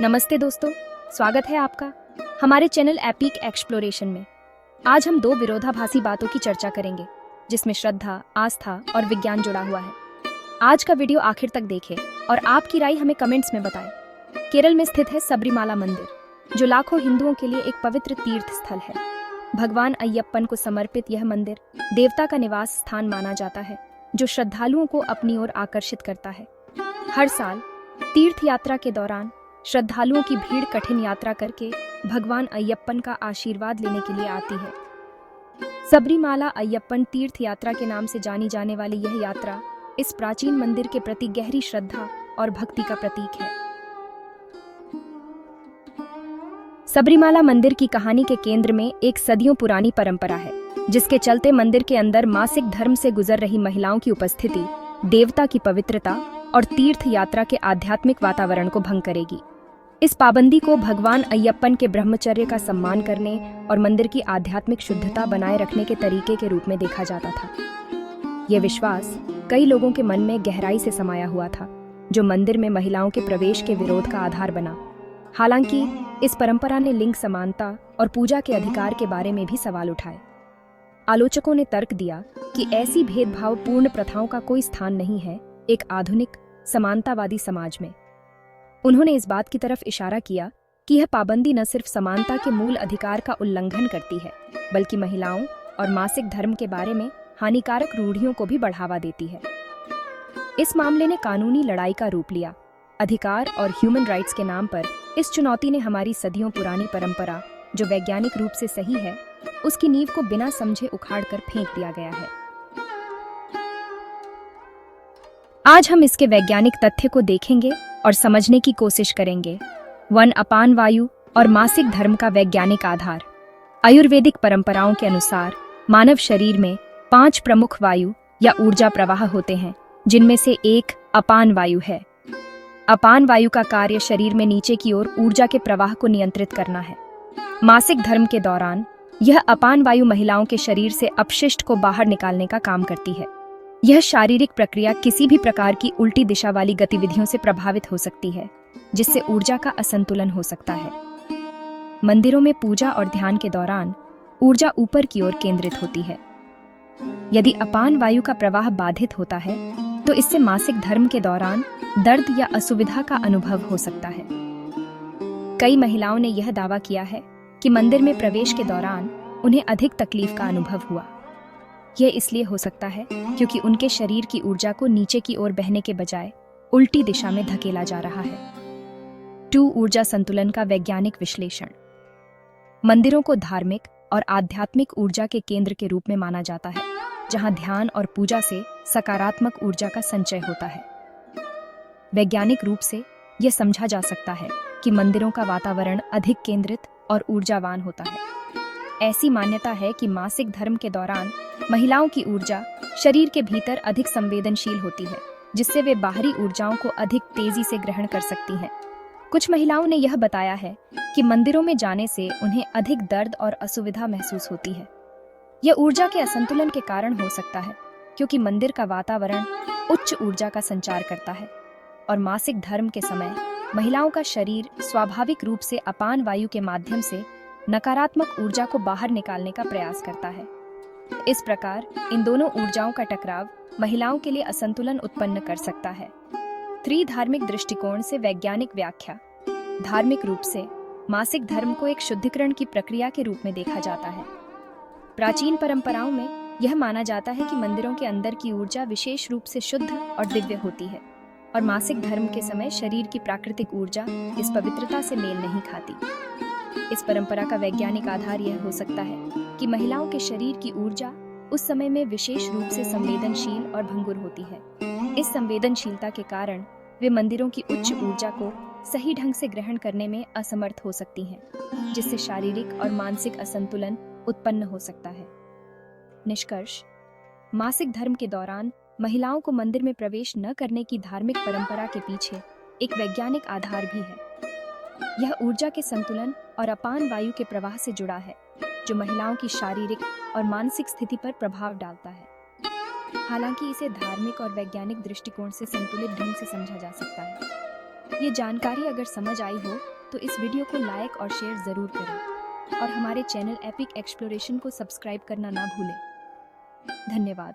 नमस्ते दोस्तों, स्वागत है आपका हमारे चैनल एपिक एक्सप्लोरेशन में। आज हम दो विरोधाभासी बातों की चर्चा करेंगे जिसमें श्रद्धा, आस्था और विज्ञान जुड़ा हुआ है। आज का वीडियो आखिर तक देखें और आपकी राय हमें कमेंट्स में बताएं। केरल में स्थित है सबरीमाला मंदिर, जो लाखों हिंदुओं के लिए एक पवित्र तीर्थ स्थल है। भगवान अय्यप्पन को समर्पित यह मंदिर देवता का निवास स्थान माना जाता है, जो श्रद्धालुओं को अपनी ओर आकर्षित करता है। हर साल तीर्थ यात्रा के दौरान श्रद्धालुओं की भीड़ कठिन यात्रा करके भगवान अय्यप्पन का आशीर्वाद लेने के लिए आती है। सबरीमाला अय्यप्पन तीर्थ यात्रा के नाम से जानी जाने वाली यह यात्रा इस प्राचीन मंदिर के प्रति गहरी श्रद्धा और भक्ति का प्रतीक है। सबरीमाला मंदिर की कहानी के केंद्र में एक सदियों पुरानी परंपरा है, जिसके चलते मंदिर के अंदर मासिक धर्म से गुजर रही महिलाओं की उपस्थिति देवता की पवित्रता और तीर्थ यात्रा के आध्यात्मिक वातावरण को भंग करेगी। इस पाबंदी को भगवान अय्यप्पन के ब्रह्मचर्य का सम्मान करने और मंदिर की आध्यात्मिक शुद्धता बनाए रखने के तरीके के रूप में देखा जाता था। यह विश्वास कई लोगों के मन में गहराई से समाया हुआ था, जो मंदिर में महिलाओं के प्रवेश के विरोध का आधार बना। हालांकि इस परंपरा ने लिंग समानता और पूजा के अधिकार के बारे में भी सवाल उठाए। आलोचकों ने तर्क दिया कि ऐसी भेदभावपूर्ण प्रथाओं का कोई स्थान नहीं है एक आधुनिक समानतावादी समाज में। उन्होंने इस बात की तरफ इशारा किया कि यह पाबंदी न सिर्फ समानता के मूल अधिकार का उल्लंघन करती है, बल्कि महिलाओं और मासिक धर्म के बारे में हानिकारक रूढ़ियों को भी बढ़ावा देती है। इस मामले ने कानूनी लड़ाई का रूप लिया। अधिकार और ह्यूमन राइट्स के नाम पर इस चुनौती ने हमारी सदियों पुरानी परंपरा, जो वैज्ञानिक रूप से सही है, उसकी नींव को बिना समझे उखाड़कर फेंक दिया गया है। आज हम इसके वैज्ञानिक तथ्य को देखेंगे और समझने की कोशिश करेंगे। वन अपान वायु और मासिक धर्म का वैज्ञानिक आधार। आयुर्वेदिक परंपराओं के अनुसार मानव शरीर में 5 प्रमुख वायु या ऊर्जा प्रवाह होते हैं, जिनमें से एक अपान वायु है। अपान वायु का कार्य शरीर में नीचे की ओर ऊर्जा के प्रवाह को नियंत्रित करना है। मासिक धर्म के दौरान यह अपान वायु महिलाओं के शरीर से अपशिष्ट को बाहर निकालने का काम करती है। यह शारीरिक प्रक्रिया किसी भी प्रकार की उल्टी दिशा वाली गतिविधियों से प्रभावित हो सकती है, जिससे ऊर्जा का असंतुलन हो सकता है। मंदिरों में पूजा और ध्यान के दौरान ऊर्जा ऊपर की ओर केंद्रित होती है। यदि अपान वायु का प्रवाह बाधित होता है, तो इससे मासिक धर्म के दौरान दर्द या असुविधा का अनुभव हो सकता है। कई महिलाओं ने यह दावा किया है कि मंदिर में प्रवेश के दौरान उन्हें अधिक तकलीफ का अनुभव हुआ। यह इसलिए हो सकता है क्योंकि उनके शरीर की ऊर्जा को नीचे की ओर बहने के बजाय उल्टी दिशा में धकेला जा रहा है। 2 ऊर्जा संतुलन का वैज्ञानिक विश्लेषण। मंदिरों को धार्मिक और आध्यात्मिक ऊर्जा के केंद्र के रूप में माना जाता है, जहां ध्यान और पूजा से सकारात्मक ऊर्जा का संचय होता है। वैज्ञानिक रूप से यह समझा जा सकता है कि मंदिरों का वातावरण अधिक केंद्रित और ऊर्जावान होता है। ऐसी मान्यता है कि मासिक धर्म के दौरान महिलाओं की ऊर्जा शरीर के भीतर अधिक संवेदनशील होती है, जिससे वे बाहरी ऊर्जाओं को अधिक तेजी से ग्रहण कर सकती हैं। कुछ महिलाओं ने यह बताया है कि मंदिरों में जाने से उन्हें अधिक दर्द और असुविधा महसूस होती है। यह ऊर्जा के असंतुलन के कारण हो सकता है, क्योंकि मंदिर का वातावरण उच्च ऊर्जा का संचार करता है और मासिक धर्म के समय महिलाओं का शरीर स्वाभाविक रूप से अपान वायु के माध्यम से नकारात्मक ऊर्जा को बाहर निकालने का प्रयास करता है। इस प्रकार इन दोनों ऊर्जाओं का टकराव महिलाओं के लिए असंतुलन उत्पन्न कर सकता है। 3 धार्मिक दृष्टिकोण से वैज्ञानिक व्याख्या। धार्मिक रूप से मासिक धर्म को एक शुद्धिकरण की प्रक्रिया के रूप में देखा जाता है। प्राचीन परंपराओं में यह माना जाता है कि मंदिरों के अंदर की ऊर्जा विशेष रूप से शुद्ध और दिव्य होती है, और मासिक धर्म के समय शरीर की प्राकृतिक ऊर्जा इस पवित्रता से मेल नहीं खाती। इस परंपरा का वैज्ञानिक आधार यह हो सकता है कि महिलाओं के शरीर की ऊर्जा उस समय में विशेष रूप से संवेदनशील और भंगुर होती है। इस संवेदनशीलता के कारण वे मंदिरों की उच्च ऊर्जा को सही ढंग से ग्रहण करने में असमर्थ हो सकती हैं, जिससे शारीरिक और मानसिक असंतुलन उत्पन्न हो सकता है। निष्कर्ष: मासिक धर्म के दौरान महिलाओं को मंदिर में प्रवेश न करने की धार्मिक परंपरा के पीछे एक वैज्ञानिक आधार भी है। यह ऊर्जा के संतुलन और अपान वायु के प्रवाह से जुड़ा है, जो महिलाओं की शारीरिक और मानसिक स्थिति पर प्रभाव डालता है। हालांकि इसे धार्मिक और वैज्ञानिक दृष्टिकोण से संतुलित ढंग से समझा जा सकता है। ये जानकारी अगर समझ आई हो तो इस वीडियो को लाइक और शेयर ज़रूर करें और हमारे चैनल एपिक एक्सप्लोरेशन को सब्सक्राइब करना ना भूलें। धन्यवाद।